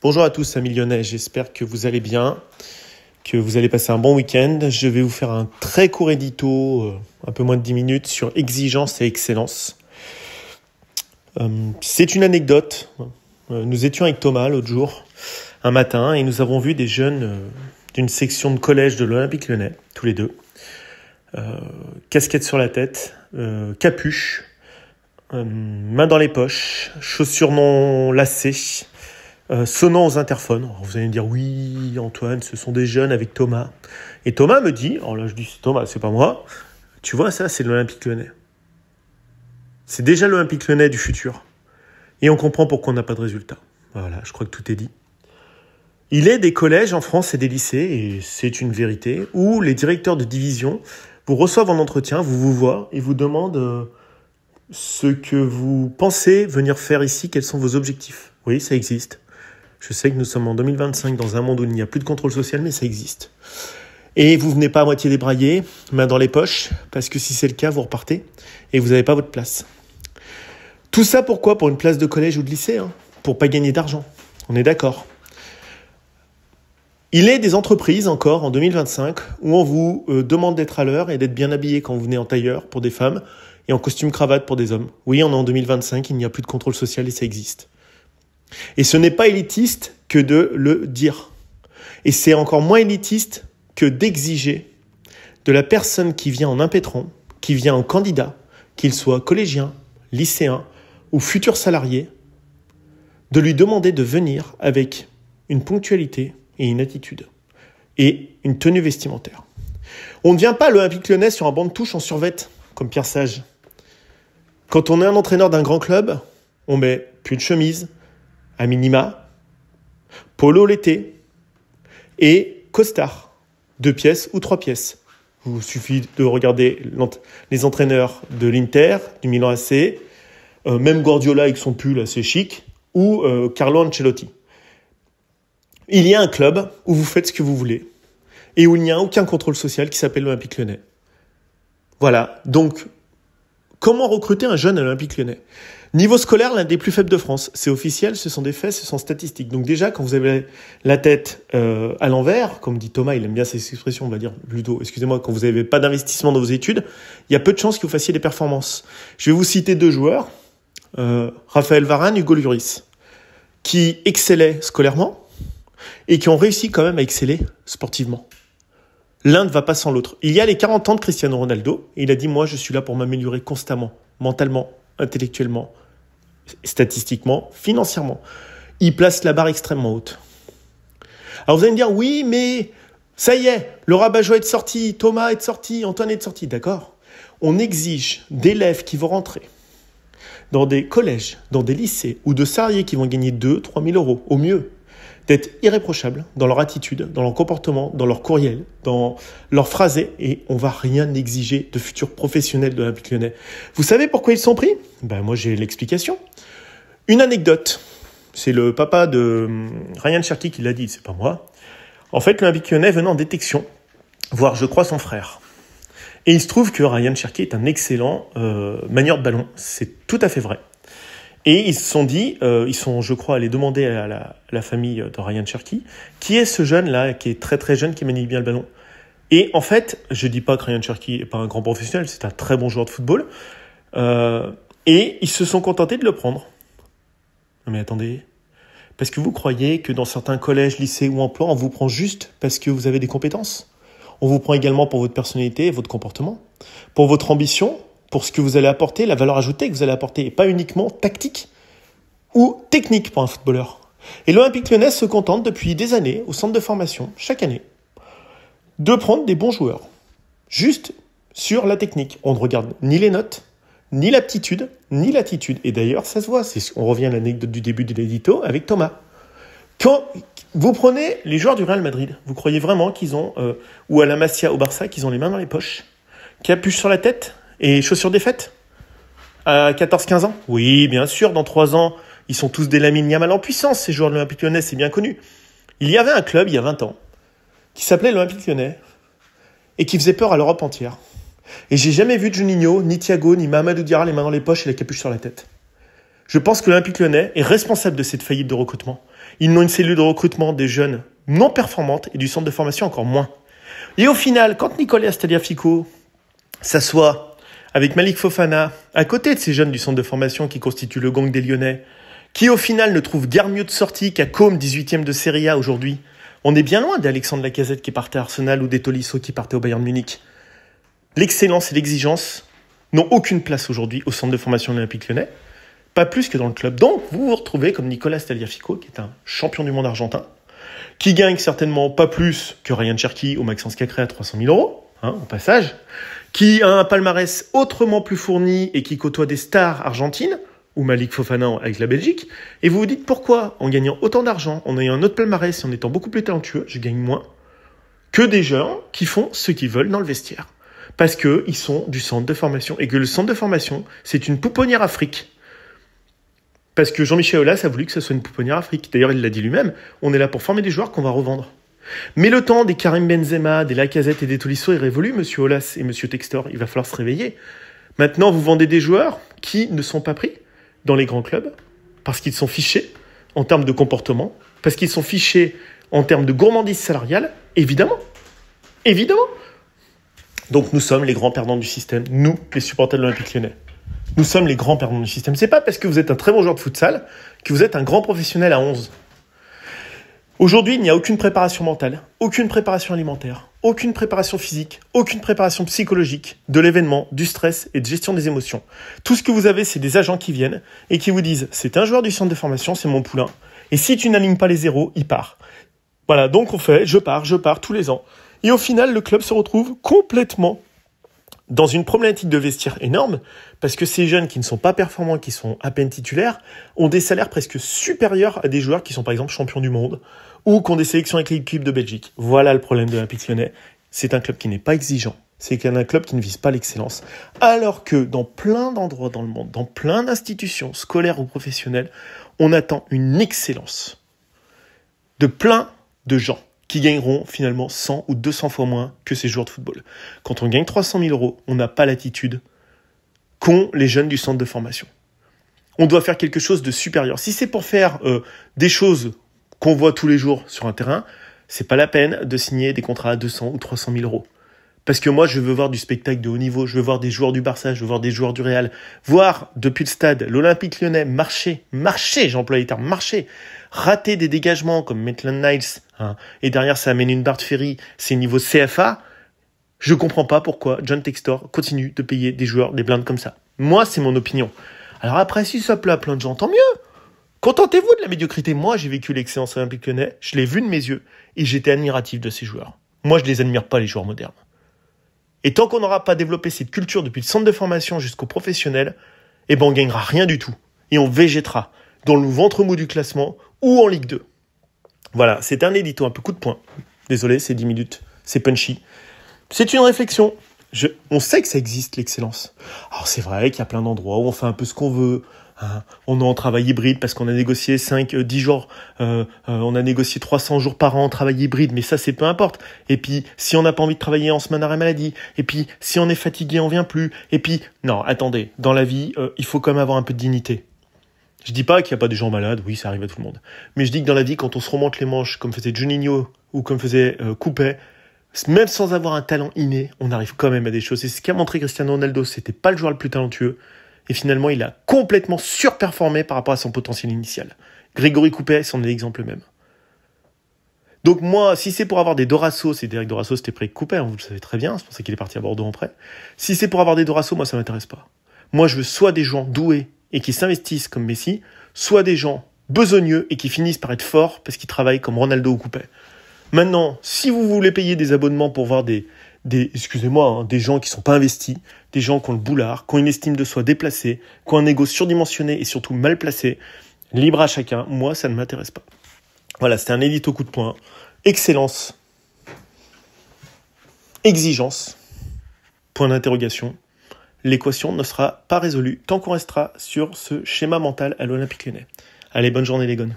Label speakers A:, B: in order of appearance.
A: Bonjour à tous amis lyonnais, j'espère que vous allez bien, que vous allez passer un bon week-end. Je vais vous faire un très court édito, un peu moins de 10 minutes, sur exigence et excellence. C'est une anecdote. Nous étions avec Thomas l'autre jour, un matin, et nous avons vu des jeunes d'une section de collège de l'Olympique Lyonnais, tous les deux. Casquette sur la tête, capuche, main dans les poches, chaussures non lacées, sonnant aux interphones. Alors vous allez me dire, oui, Antoine, ce sont des jeunes avec Thomas. Et Thomas me dit, alors là je dis, c'est Thomas, c'est pas moi, tu vois, ça c'est l'Olympique Lyonnais. C'est déjà l'Olympique Lyonnais du futur. Et on comprend pourquoi on n'a pas de résultat. Voilà, je crois que tout est dit. Il est des collèges en France et des lycées, et c'est une vérité, où les directeurs de division vous reçoivent en entretien, vous voient et vous demandent ce que vous pensez venir faire ici, quels sont vos objectifs. Oui, ça existe. Je sais que nous sommes en 2025 dans un monde où il n'y a plus de contrôle social, mais ça existe. Et vous venez pas à moitié débraillé, main dans les poches, parce que si c'est le cas, vous repartez et vous n'avez pas votre place. Tout ça pourquoi ? Pour une place de collège ou de lycée, pour pas gagner d'argent. On est d'accord. Il est des entreprises encore en 2025 où on vous demande d'être à l'heure et d'être bien habillé quand vous venez en tailleur pour des femmes et en costume cravate pour des hommes. Oui, on est en 2025, il n'y a plus de contrôle social et ça existe. Et ce n'est pas élitiste que de le dire. Et c'est encore moins élitiste que d'exiger de la personne qui vient en impétrant, qui vient en candidat, qu'il soit collégien, lycéen ou futur salarié, de lui demander de venir avec une ponctualité et une attitude et une tenue vestimentaire. On ne vient pas à l'Olympique Lyonnais sur un banc de touche en survêt, comme Pierre Sage. Quand on est un entraîneur d'un grand club, on met pull chemise, à minima, polo l'été et costard, 2 pièces ou 3 pièces. Il vous suffit de regarder les entraîneurs de l'Inter, du Milan AC, même Guardiola avec son pull assez chic, ou Carlo Ancelotti. Il y a un club où vous faites ce que vous voulez et où il n'y a aucun contrôle social qui s'appelle l'Olympique Lyonnais. Voilà, donc comment recruter un jeune à l'Olympique Lyonnais ? Niveau scolaire, l'un des plus faibles de France. C'est officiel, ce sont des faits, ce sont statistiques. Donc déjà, quand vous avez la tête à l'envers, comme dit Thomas, il aime bien cette expression, on va dire plutôt, excusez-moi, quand vous n'avez pas d'investissement dans vos études, il y a peu de chances que vous fassiez des performances. Je vais vous citer 2 joueurs, Raphaël Varane, Hugo Lloris, qui excellaient scolairement et qui ont réussi quand même à exceller sportivement. L'un ne va pas sans l'autre. Il y a les 40 ans de Cristiano Ronaldo, et il a dit, moi, je suis là pour m'améliorer constamment, mentalement, intellectuellement, statistiquement, financièrement. Il place la barre extrêmement haute. Alors vous allez me dire, oui, mais ça y est, le rabat-joie est sorti, Thomas est sorti, Antoine est sorti, d'accord ? On exige d'élèves qui vont rentrer dans des collèges, dans des lycées, ou de salariés qui vont gagner 2-3 000 euros, au mieux, d'être irréprochables dans leur attitude, dans leur comportement, dans leur courriel, dans leur phrasé, et on va rien exiger de futurs professionnels de l'Olympique Lyonnais. Vous savez pourquoi ils sont pris ? Moi j'ai l'explication. Une anecdote, c'est le papa de Ryan Cherki qui l'a dit, c'est pas moi. En fait, l'Olympique Lyonnais venait en détection, voir, je crois, son frère. Et il se trouve que Ryan Cherki est un excellent manieur de ballon, c'est tout à fait vrai. Et ils se sont dit, ils sont, je crois, allés demander à la famille de Ryan Cherki, qui est ce jeune-là, qui est très très jeune, qui manie bien le ballon. Et en fait, je dis pas que Ryan Cherki n'est pas un grand professionnel, c'est un très bon joueur de football. Et ils se sont contentés de le prendre. Non mais attendez, parce que vous croyez que dans certains collèges, lycées ou emplois, on vous prend juste parce que vous avez des compétences ? On vous prend également pour votre personnalité et votre comportement, pour votre ambition, pour ce que vous allez apporter, la valeur ajoutée que vous allez apporter, et pas uniquement tactique ou technique pour un footballeur. Et l'Olympique Lyonnais se contente depuis des années, au centre de formation, chaque année, de prendre des bons joueurs, juste sur la technique. On ne regarde ni les notes, ni l'aptitude, ni l'attitude. Et d'ailleurs, ça se voit, on revient à l'anecdote du début de l'édito avec Thomas. Quand vous prenez les joueurs du Real Madrid, vous croyez vraiment qu'ils ont, ou à la Masia au Barça, qu'ils ont les mains dans les poches, capuche sur la tête et chaussures défaites à 14-15 ans ? Oui, bien sûr, dans 3 ans, ils sont tous des Lamine Yamal en puissance, ces joueurs de l'Olympique Lyonnais, c'est bien connu. Il y avait un club, il y a 20 ans, qui s'appelait l'Olympique Lyonnais et qui faisait peur à l'Europe entière. Et j'ai jamais vu Juninho, ni Thiago, ni Mamadou Diarra les mains dans les poches et la capuche sur la tête. Je pense que l'Olympique Lyonnais est responsable de cette faillite de recrutement. Ils n'ont une cellule de recrutement des jeunes non performantes et du centre de formation encore moins. Et au final, quand Nicolas Tagliafico s'assoit avec Malik Fofana à côté de ces jeunes du centre de formation qui constituent le gang des Lyonnais, qui au final ne trouvent guère mieux de sortie qu'à Côme, 18e de Serie A aujourd'hui, on est bien loin d'Alexandre Lacazette qui partait à Arsenal ou des Tolisso qui partaient au Bayern Munich. L'excellence et l'exigence n'ont aucune place aujourd'hui au centre de formation de l'Olympique Lyonnais, pas plus que dans le club. Donc, vous vous retrouvez comme Nicolas Tagliafico, qui est un champion du monde argentin, qui gagne certainement pas plus que Ryan Cherki ou Maxence Cacré à 300 000 €, au passage, qui a un palmarès autrement plus fourni et qui côtoie des stars argentines, ou Malik Fofana avec la Belgique, et vous vous dites pourquoi, en gagnant autant d'argent, en ayant un autre palmarès et en étant beaucoup plus talentueux, je gagne moins que des gens qui font ce qu'ils veulent dans le vestiaire. Parce qu'ils sont du centre de formation, et que le centre de formation, c'est une pouponnière Afrique. Parce que Jean-Michel Aulas a voulu que ça soit une pouponnière Afrique. D'ailleurs, il l'a dit lui-même, on est là pour former des joueurs qu'on va revendre. Mais le temps des Karim Benzema, des Lacazette et des Tolisso est révolu, monsieur Aulas et monsieur Textor, il va falloir se réveiller. Maintenant, vous vendez des joueurs qui ne sont pas pris dans les grands clubs, parce qu'ils sont fichés en termes de comportement, parce qu'ils sont fichés en termes de gourmandise salariale, évidemment. Évidemment. Donc nous sommes les grands perdants du système, nous, les supporters de l'Olympique Lyonnais. Nous sommes les grands perdants du système. C'est pas parce que vous êtes un très bon joueur de futsal que vous êtes un grand professionnel à 11. Aujourd'hui, il n'y a aucune préparation mentale, aucune préparation alimentaire, aucune préparation physique, aucune préparation psychologique de l'événement, du stress et de gestion des émotions. Tout ce que vous avez, c'est des agents qui viennent et qui vous disent « c'est un joueur du centre de formation, c'est mon poulain. Et si tu n'alignes pas les zéros, il part. » Voilà, donc on fait « je pars tous les ans. » Et au final, le club se retrouve complètement dans une problématique de vestiaire énorme, parce que ces jeunes qui ne sont pas performants, qui sont à peine titulaires, ont des salaires presque supérieurs à des joueurs qui sont par exemple champions du monde, ou qui ont des sélections avec l'équipe de Belgique. Voilà le problème de l'Olympique Lyonnais. C'est un club qui n'est pas exigeant. C'est un club qui ne vise pas l'excellence. Alors que dans plein d'endroits dans le monde, dans plein d'institutions scolaires ou professionnelles, on attend une excellence de plein de gens qui gagneront finalement 100 ou 200 fois moins que ces joueurs de football. Quand on gagne 300 000 €, on n'a pas l'attitude qu'ont les jeunes du centre de formation. On doit faire quelque chose de supérieur. Si c'est pour faire des choses qu'on voit tous les jours sur un terrain, c'est pas la peine de signer des contrats à 200 ou 300 000 €. Parce que moi, je veux voir du spectacle de haut niveau, je veux voir des joueurs du Barça, je veux voir des joueurs du Real, voir depuis le stade l'Olympique Lyonnais marcher, j'emploie les termes, marcher, rater des dégagements comme Maitland Niles, et derrière ça amène une barre de ferry, c'est niveau CFA. Je comprends pas pourquoi John Textor continue de payer des joueurs des blindes comme ça. Moi, c'est mon opinion. Alors après, si ça plaît à plein de gens, tant mieux. Contentez-vous de la médiocrité. Moi, j'ai vécu l'excellence olympique lyonnais, je l'ai vu de mes yeux, et j'étais admiratif de ces joueurs. Moi, je les admire pas, les joueurs modernes. Et tant qu'on n'aura pas développé cette culture depuis le centre de formation jusqu'au professionnel, on gagnera rien du tout. Et on végétera dans le ventre mou du classement ou en Ligue 2. Voilà, c'est un édito un peu coup de poing. Désolé, c'est 10 minutes, c'est punchy. C'est une réflexion. On sait que ça existe, l'excellence. Alors c'est vrai qu'il y a plein d'endroits où on fait un peu ce qu'on veut. On est en travail hybride parce qu'on a négocié 10 jours, on a négocié 300 jours par an en travail hybride, mais ça c'est peu importe. Et puis si on n'a pas envie de travailler en semaine arrêt maladie, et puis si on est fatigué on vient plus, et puis non, attendez, dans la vie il faut quand même avoir un peu de dignité. Je dis pas qu'il n'y a pas des gens malades, oui ça arrive à tout le monde, mais je dis que dans la vie quand on se remonte les manches comme faisait Juninho ou comme faisait Coupet, même sans avoir un talent inné, on arrive quand même à des choses. C'est ce qu'a montré Cristiano Ronaldo, c'était pas le joueur le plus talentueux. Et finalement, il a complètement surperformé par rapport à son potentiel initial. Grégory Coupet, c'en est l'exemple même. Donc moi, si c'est pour avoir des Dorasso, c'est Derek Dorasso, c'était près de Coupet, vous le savez très bien, c'est pour ça qu'il est parti à Bordeaux en prêt. Si c'est pour avoir des Dorasso, moi ça m'intéresse pas. Moi je veux soit des gens doués et qui s'investissent comme Messi, soit des gens besogneux et qui finissent par être forts parce qu'ils travaillent comme Ronaldo ou Coupet. Maintenant, si vous voulez payer des abonnements pour voir des gens qui sont pas investis, des gens qui ont le boulard, qui ont une estime de soi déplacée, qui ont un ego surdimensionné et surtout mal placé, libre à chacun, moi ça ne m'intéresse pas. Voilà, c'était un édito coup de poing. Excellence, exigence, point d'interrogation. L'équation ne sera pas résolue tant qu'on restera sur ce schéma mental à l'Olympique Lyonnais. Allez, bonne journée les gones.